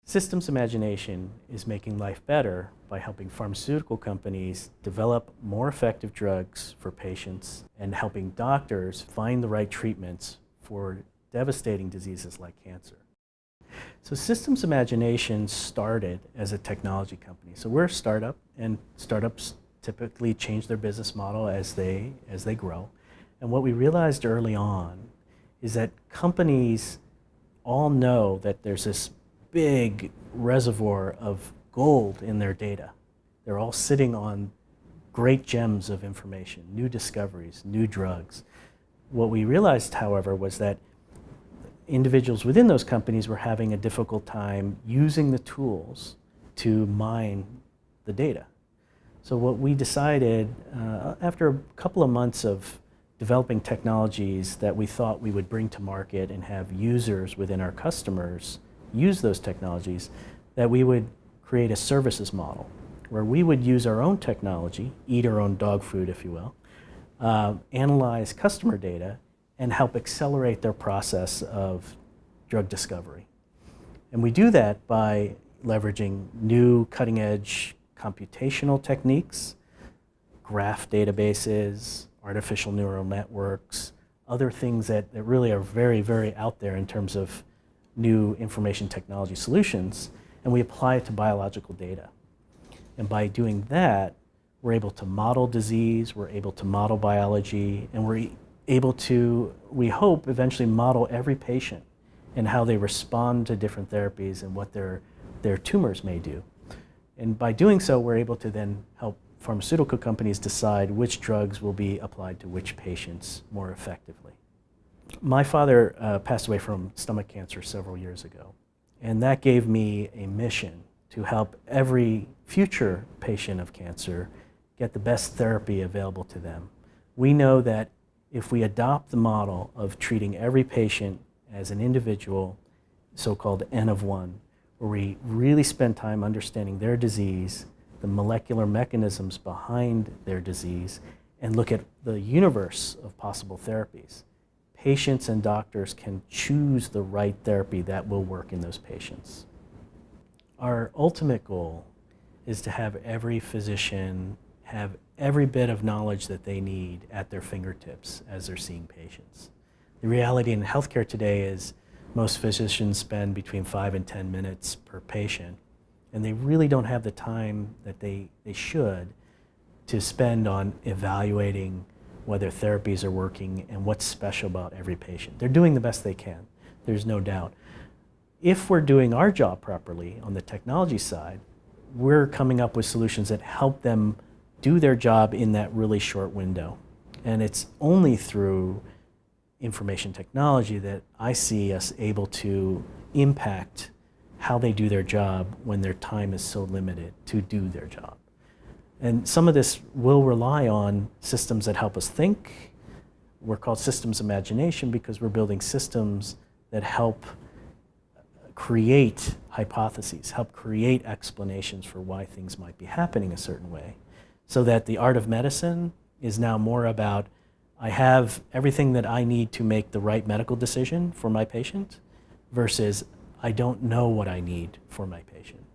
Systems imagination is making life better by helping pharmaceutical companies develop more effective drugs for patients and helping doctors find the right treatments for devastating diseases like cancer. So Systems Imagination started as a technology company. So we're a startup, and startups typically change their business model as they grow. And what we realized early on is that companies all know that there's this big reservoir of gold in their data. They're all sitting on great gems of information, new discoveries, new drugs. What we realized, however, was that individuals within those companies were having a difficult time using the tools to mine the data. So what we decided, after a couple of months of developing technologies that we thought we would bring to market and have users within our customers use those technologies, that we would create a services model where we would use our own technology, eat our own dog food, if you will, analyze customer data, and help accelerate their process of drug discovery. And we do that by leveraging new cutting-edge computational techniques, graph databases, artificial neural networks, other things that really are very, very out there in terms of new information technology solutions, and we apply it to biological data. And by doing that, we're able to model disease, we're able to model biology, and we're able to, we hope, eventually model every patient and how they respond to different therapies and what their tumors may do. And by doing so, we're able to then help pharmaceutical companies decide which drugs will be applied to which patients more effectively. My father passed away from stomach cancer several years ago, and that gave me a mission to help every future patient of cancer get the best therapy available to them. We know that if we adopt the model of treating every patient as an individual, so-called N of 1, where we really spend time understanding their disease, the molecular mechanisms behind their disease, and look at the universe of possible therapies, patients and doctors can choose the right therapy that will work in those patients. Our ultimate goal is to have every physician have every bit of knowledge that they need at their fingertips as they're seeing patients. The reality in healthcare today is most physicians spend between 5 and 10 minutes per patient, and they really don't have the time that they should to spend on evaluating whether therapies are working and what's special about every patient. They're doing the best they can, there's no doubt. If we're doing our job properly on the technology side, we're coming up with solutions that help them do their job in that really short window. And it's only through information technology that I see us able to impact how they do their job when their time is so limited to do their job. And some of this will rely on systems that help us think. We're called systems imagination because we're building systems that help create hypotheses, help create explanations for why things might be happening a certain way. So that the art of medicine is now more about, I have everything that I need to make the right medical decision for my patient, versus I don't know what I need for my patient.